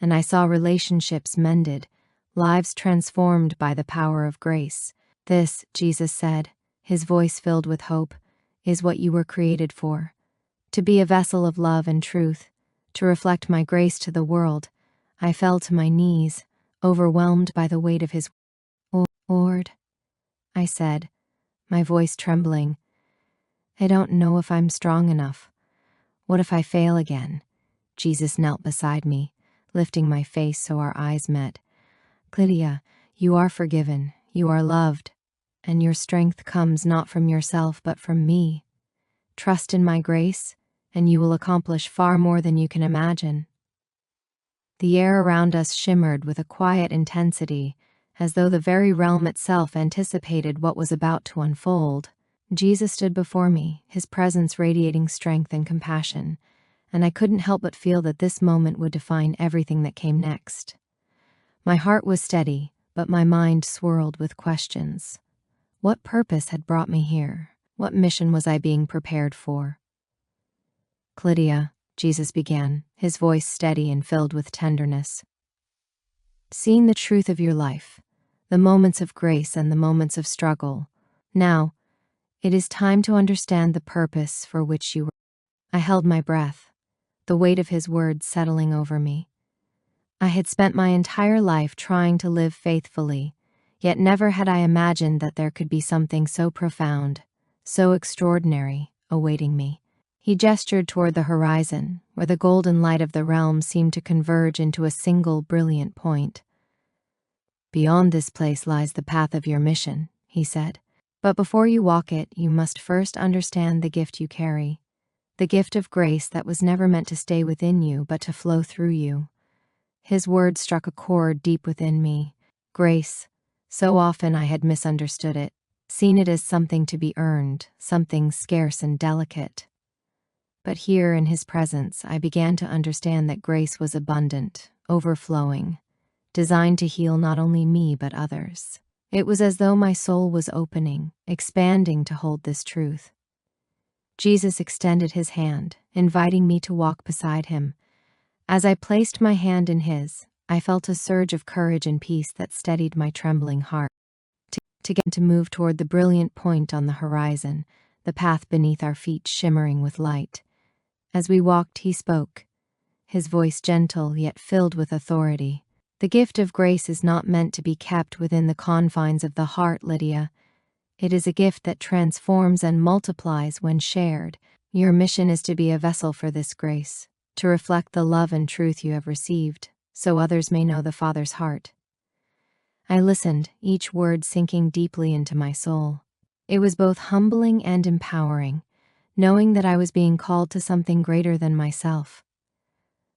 and I saw relationships mended, lives transformed by the power of grace. This, Jesus said, his voice filled with hope, is what you were created for. To be a vessel of love and truth, to reflect my grace to the world. I fell to my knees, overwhelmed by the weight of his Lord, I said, my voice trembling. I don't know if I'm strong enough. What if I fail again? Jesus knelt beside me, lifting my face so our eyes met. Lydia, you are forgiven, you are loved, and your strength comes not from yourself but from me. Trust in my grace, and you will accomplish far more than you can imagine. The air around us shimmered with a quiet intensity, as though the very realm itself anticipated what was about to unfold. Jesus stood before me, his presence radiating strength and compassion, and I couldn't help but feel that this moment would define everything that came next. My heart was steady, but my mind swirled with questions. What purpose had brought me here? What mission was I being prepared for? Lydia, Jesus began, his voice steady and filled with tenderness. Seeing the truth of your life, the moments of grace and the moments of struggle. Now, it is time to understand the purpose for which you were. I held my breath, the weight of his words settling over me. I had spent my entire life trying to live faithfully, yet never had I imagined that there could be something so profound, so extraordinary, awaiting me. He gestured toward the horizon, where the golden light of the realm seemed to converge into a single brilliant point. Beyond this place lies the path of your mission, he said. But before you walk it, you must first understand the gift you carry, the gift of grace that was never meant to stay within you, but to flow through you. His words struck a chord deep within me. Grace. So often I had misunderstood it, seen it as something to be earned, something scarce and delicate. But here in his presence, I began to understand that grace was abundant, overflowing, designed to heal not only me but others. It was as though my soul was opening, expanding to hold this truth. Jesus extended his hand, inviting me to walk beside him. As I placed my hand in his, I felt a surge of courage and peace that steadied my trembling heart. To move toward the brilliant point on the horizon, the path beneath our feet shimmering with light. As we walked, he spoke, his voice gentle yet filled with authority. The gift of grace is not meant to be kept within the confines of the heart, Lydia. It is a gift that transforms and multiplies when shared. Your mission is to be a vessel for this grace, to reflect the love and truth you have received, so others may know the Father's heart. I listened, each word sinking deeply into my soul. It was both humbling and empowering, knowing that I was being called to something greater than myself.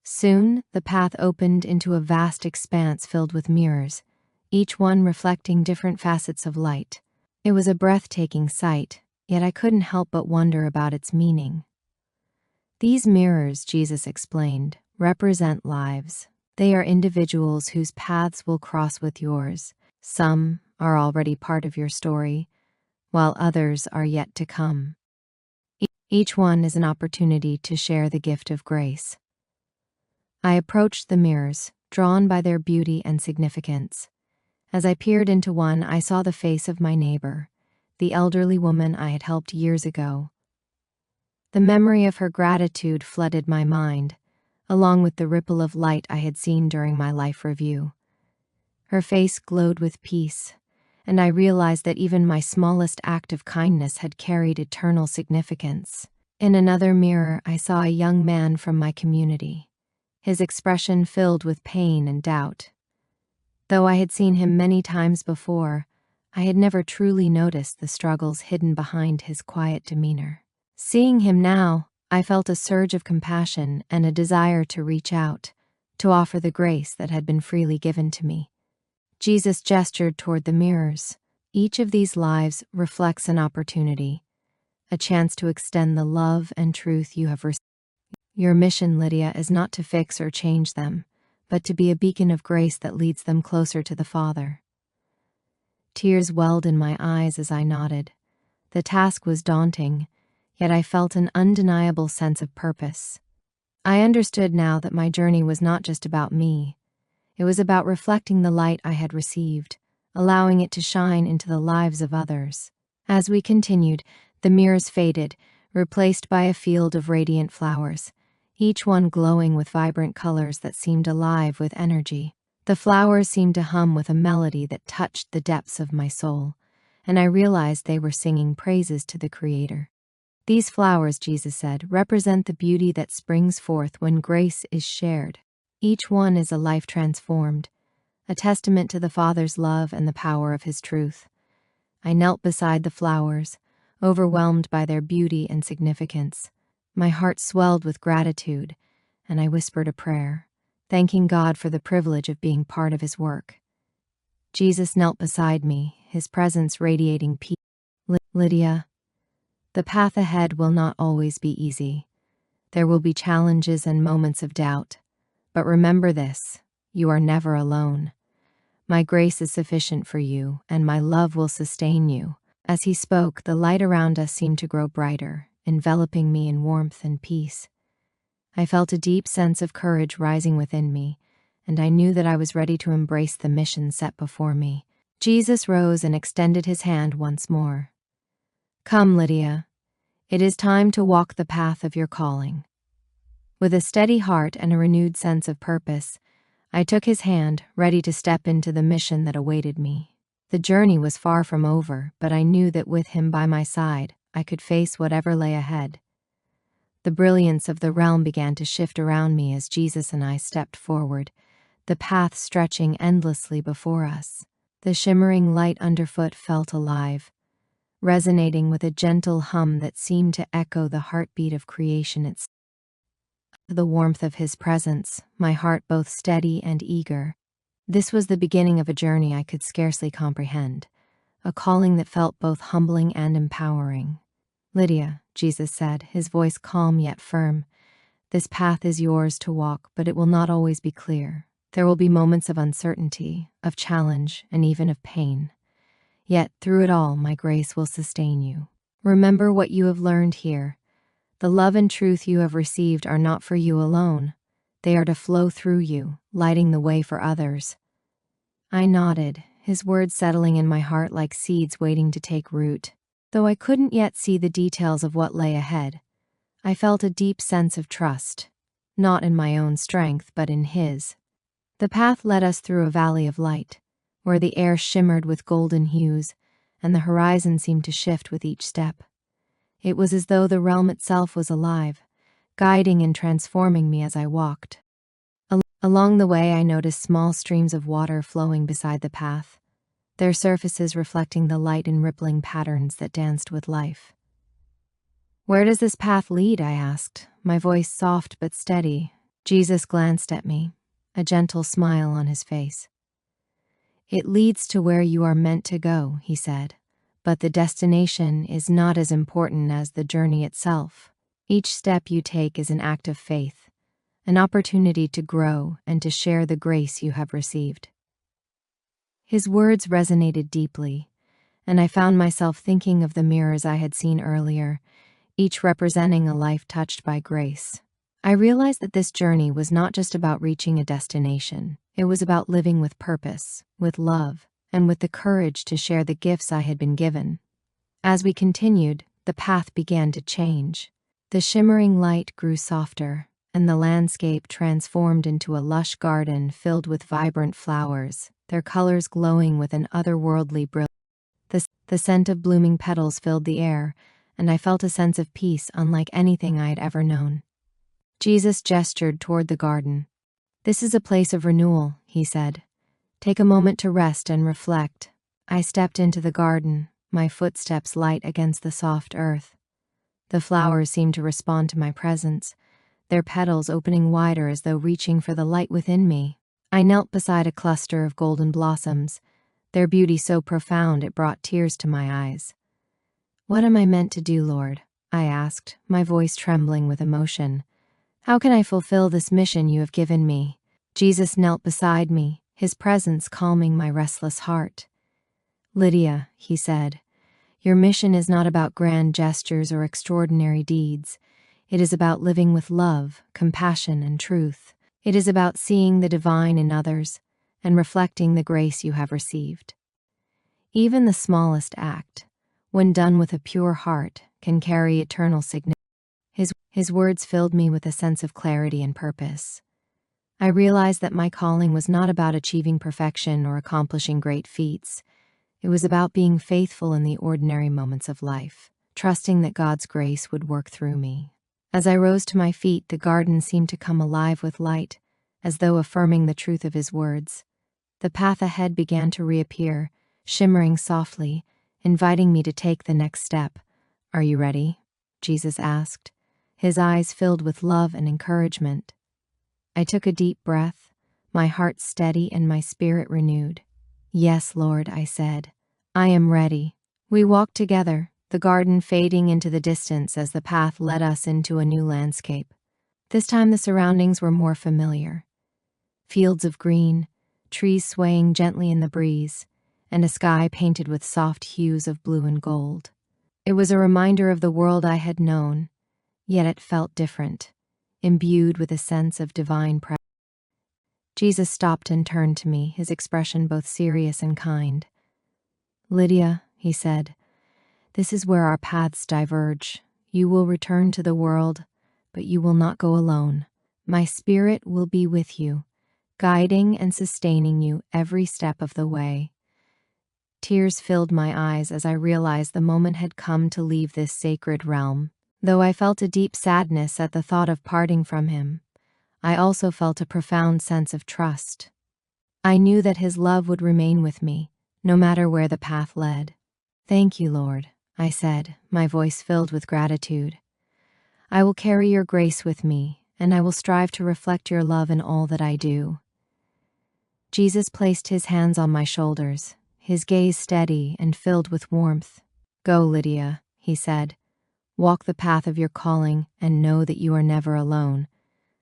Soon, the path opened into a vast expanse filled with mirrors, each one reflecting different facets of light. It was a breathtaking sight, yet I couldn't help but wonder about its meaning. These mirrors, Jesus explained, represent lives. They are individuals whose paths will cross with yours. Some are already part of your story, while others are yet to come. Each one is an opportunity to share the gift of grace. I approached the mirrors, drawn by their beauty and significance. As I peered into one, I saw the face of my neighbor, the elderly woman I had helped years ago. The memory of her gratitude flooded my mind, along with the ripple of light I had seen during my life review. Her face glowed with peace, and I realized that even my smallest act of kindness had carried eternal significance. In another mirror, I saw a young man from my community, his expression filled with pain and doubt. Though I had seen him many times before, I had never truly noticed the struggles hidden behind his quiet demeanor. Seeing him now, I felt a surge of compassion and a desire to reach out, to offer the grace that had been freely given to me. Jesus gestured toward the mirrors. Each of these lives reflects an opportunity, a chance to extend the love and truth you have received. Your mission, Lydia, is not to fix or change them, but to be a beacon of grace that leads them closer to the Father. Tears welled in my eyes as I nodded. The task was daunting, yet I felt an undeniable sense of purpose. I understood now that my journey was not just about me. It was about reflecting the light I had received, allowing it to shine into the lives of others. As we continued, the mirrors faded, replaced by a field of radiant flowers, each one glowing with vibrant colors that seemed alive with energy. The flowers seemed to hum with a melody that touched the depths of my soul, and I realized they were singing praises to the Creator. These flowers, Jesus said, represent the beauty that springs forth when grace is shared. Each one is a life transformed, a testament to the Father's love and the power of His truth. I knelt beside the flowers, overwhelmed by their beauty and significance. My heart swelled with gratitude, and I whispered a prayer, thanking God for the privilege of being part of His work. Jesus knelt beside me, His presence radiating peace. Lydia, the path ahead will not always be easy. There will be challenges and moments of doubt. But remember this, you are never alone. My grace is sufficient for you, and my love will sustain you. As he spoke, the light around us seemed to grow brighter, enveloping me in warmth and peace. I felt a deep sense of courage rising within me, and I knew that I was ready to embrace the mission set before me. Jesus rose and extended his hand once more. Come, Lydia. It is time to walk the path of your calling. With a steady heart and a renewed sense of purpose, I took his hand, ready to step into the mission that awaited me. The journey was far from over, but I knew that with him by my side, I could face whatever lay ahead. The brilliance of the realm began to shift around me as Jesus and I stepped forward, the path stretching endlessly before us. The shimmering light underfoot felt alive, resonating with a gentle hum that seemed to echo the heartbeat of creation itself. The warmth of his presence, my heart both steady and eager. This was the beginning of a journey I could scarcely comprehend, a calling that felt both humbling and empowering. Lydia, Jesus said, his voice calm yet firm, this path is yours to walk, but it will not always be clear. There will be moments of uncertainty, of challenge, and even of pain. Yet, through it all, my grace will sustain you. Remember what you have learned here. The love and truth you have received are not for you alone. They are to flow through you, lighting the way for others. I nodded, his words settling in my heart like seeds waiting to take root. Though I couldn't yet see the details of what lay ahead, I felt a deep sense of trust, not in my own strength, but in his. The path led us through a valley of light, where the air shimmered with golden hues, and the horizon seemed to shift with each step. It was as though the realm itself was alive, guiding and transforming me as I walked. Along the way, I noticed small streams of water flowing beside the path, their surfaces reflecting the light in rippling patterns that danced with life. Where does this path lead? I asked, my voice soft but steady. Jesus glanced at me, a gentle smile on his face. It leads to where you are meant to go, he said. But the destination is not as important as the journey itself. Each step you take is an act of faith, an opportunity to grow and to share the grace you have received. His words resonated deeply, and I found myself thinking of the mirrors I had seen earlier, each representing a life touched by grace. I realized that this journey was not just about reaching a destination. It was about living with purpose, with love, and with the courage to share the gifts I had been given. As we continued, the path began to change. The shimmering light grew softer, and the landscape transformed into a lush garden filled with vibrant flowers, their colors glowing with an otherworldly brilliance. The scent of blooming petals filled the air, and I felt a sense of peace unlike anything I had ever known. Jesus gestured toward the garden. "This is a place of renewal," he said. "Take a moment to rest and reflect." I stepped into the garden, my footsteps light against the soft earth. The flowers seemed to respond to my presence, their petals opening wider as though reaching for the light within me. I knelt beside a cluster of golden blossoms, their beauty so profound it brought tears to my eyes. "What am I meant to do, Lord?" I asked, my voice trembling with emotion. "How can I fulfill this mission you have given me?" Jesus knelt beside me, his presence calming my restless heart. "Lydia," he said, "your mission is not about grand gestures or extraordinary deeds. It is about living with love, compassion, and truth. It is about seeing the divine in others and reflecting the grace you have received. Even the smallest act, when done with a pure heart, can carry eternal significance." His words filled me with a sense of clarity and purpose. I realized that my calling was not about achieving perfection or accomplishing great feats. It was about being faithful in the ordinary moments of life, trusting that God's grace would work through me. As I rose to my feet, the garden seemed to come alive with light, as though affirming the truth of his words. The path ahead began to reappear, shimmering softly, inviting me to take the next step. "Are you ready?" Jesus asked, his eyes filled with love and encouragement. I took a deep breath, my heart steady and my spirit renewed. "Yes, Lord," I said. "I am ready." We walked together, the garden fading into the distance as the path led us into a new landscape. This time the surroundings were more familiar. Fields of green, trees swaying gently in the breeze, and a sky painted with soft hues of blue and gold. It was a reminder of the world I had known, yet it felt different, imbued with a sense of divine presence. Jesus stopped and turned to me, his expression both serious and kind. "Lydia," he said, "this is where our paths diverge. You will return to the world, but you will not go alone. My spirit will be with you, guiding and sustaining you every step of the way." Tears filled my eyes as I realized the moment had come to leave this sacred realm. Though I felt a deep sadness at the thought of parting from him, I also felt a profound sense of trust. I knew that his love would remain with me, no matter where the path led. "Thank you, Lord," I said, my voice filled with gratitude. "I will carry your grace with me, and I will strive to reflect your love in all that I do." Jesus placed his hands on my shoulders, his gaze steady and filled with warmth. "Go, Lydia," he said. "Walk the path of your calling and know that you are never alone.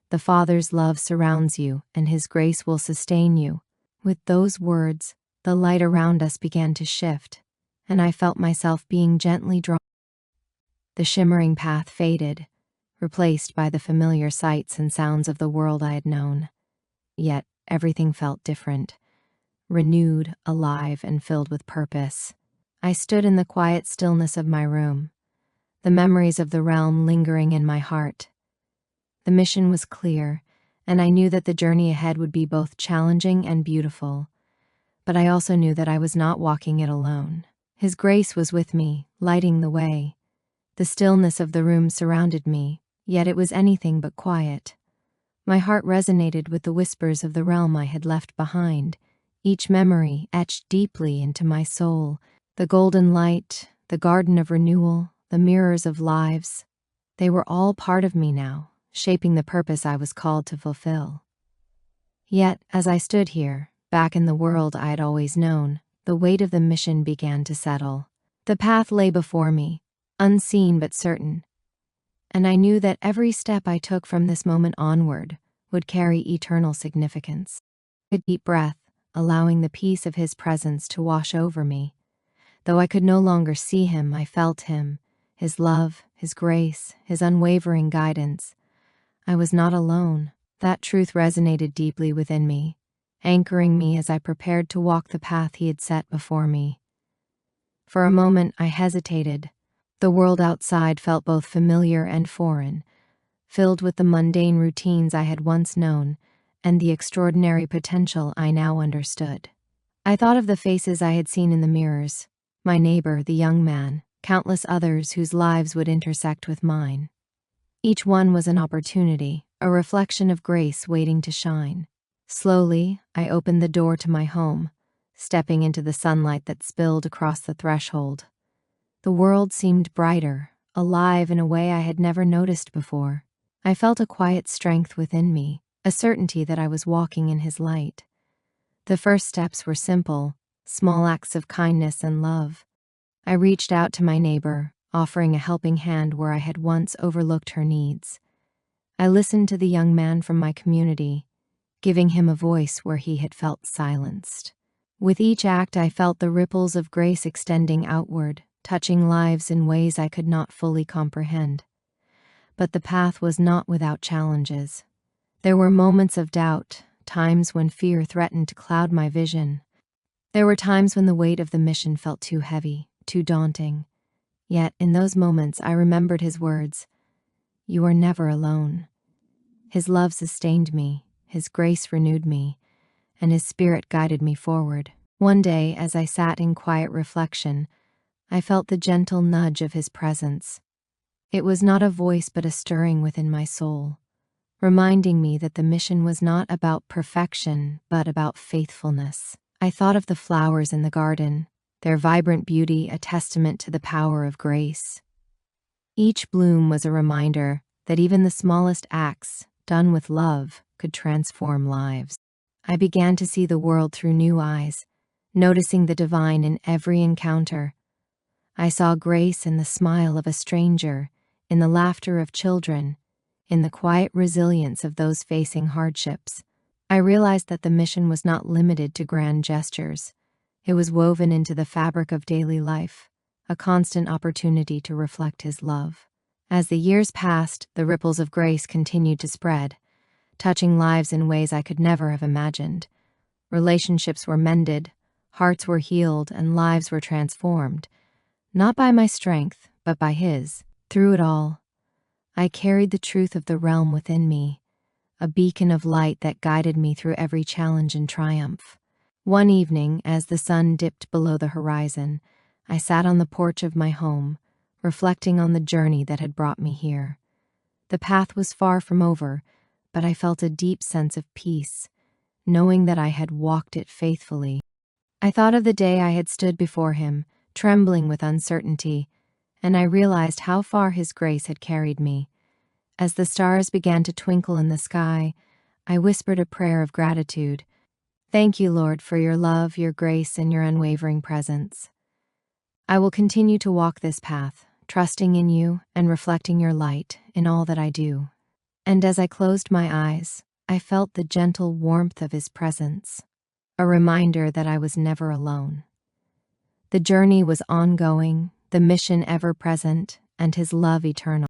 The Father's love surrounds you, and his grace will sustain you." With those words, the light around us began to shift, and I felt myself being gently drawn. The shimmering path faded, replaced by the familiar sights and sounds of the world I had known. Yet everything felt different, renewed, alive, and filled with purpose. I stood in the quiet stillness of my room, the memories of the realm lingering in my heart. The mission was clear, and I knew that the journey ahead would be both challenging and beautiful. But I also knew that I was not walking it alone. His grace was with me, lighting the way. The stillness of the room surrounded me, yet it was anything but quiet. My heart resonated with the whispers of the realm I had left behind, each memory etched deeply into my soul. The golden light, the garden of renewal, the mirrors of lives, they were all part of me now, shaping the purpose I was called to fulfill. Yet, as I stood here, back in the world I had always known, the weight of the mission began to settle. The path lay before me, unseen but certain, and I knew that every step I took from this moment onward would carry eternal significance. A deep breath, allowing the peace of his presence to wash over me. Though I could no longer see him, I felt him, his love, his grace, his unwavering guidance. I was not alone. That truth resonated deeply within me, anchoring me as I prepared to walk the path he had set before me. For a moment, I hesitated. The world outside felt both familiar and foreign, filled with the mundane routines I had once known and the extraordinary potential I now understood. I thought of the faces I had seen in the mirrors, my neighbor, the young man, countless others whose lives would intersect with mine. Each one was an opportunity, a reflection of grace waiting to shine. Slowly, I opened the door to my home, stepping into the sunlight that spilled across the threshold. The world seemed brighter, alive in a way I had never noticed before. I felt a quiet strength within me, a certainty that I was walking in his light. The first steps were simple, small acts of kindness and love. I reached out to my neighbor, offering a helping hand where I had once overlooked her needs. I listened to the young man from my community, giving him a voice where he had felt silenced. With each act, I felt the ripples of grace extending outward, touching lives in ways I could not fully comprehend. But the path was not without challenges. There were moments of doubt, times when fear threatened to cloud my vision. There were times when the weight of the mission felt too heavy, too daunting. Yet, in those moments, I remembered his words, "You are never alone." His love sustained me, his grace renewed me, and his spirit guided me forward. One day, as I sat in quiet reflection, I felt the gentle nudge of his presence. It was not a voice but a stirring within my soul, reminding me that the mission was not about perfection, but about faithfulness. I thought of the flowers in the garden, their vibrant beauty a testament to the power of grace. Each bloom was a reminder that even the smallest acts, done with love, could transform lives. I began to see the world through new eyes, noticing the divine in every encounter. I saw grace in the smile of a stranger, in the laughter of children, in the quiet resilience of those facing hardships. I realized that the mission was not limited to grand gestures. It was woven into the fabric of daily life, a constant opportunity to reflect his love. As the years passed, the ripples of grace continued to spread, touching lives in ways I could never have imagined. Relationships were mended, hearts were healed, and lives were transformed, not by my strength, but by his. Through it all, I carried the truth of the realm within me, a beacon of light that guided me through every challenge and triumph. One evening, as the sun dipped below the horizon, I sat on the porch of my home, reflecting on the journey that had brought me here. The path was far from over, but I felt a deep sense of peace, knowing that I had walked it faithfully. I thought of the day I had stood before him, trembling with uncertainty, and I realized how far his grace had carried me. As the stars began to twinkle in the sky, I whispered a prayer of gratitude. "Thank you, Lord, for your love, your grace, and your unwavering presence. I will continue to walk this path, trusting in you and reflecting your light in all that I do." And as I closed my eyes, I felt the gentle warmth of his presence, a reminder that I was never alone. The journey was ongoing, the mission ever present, and his love eternal.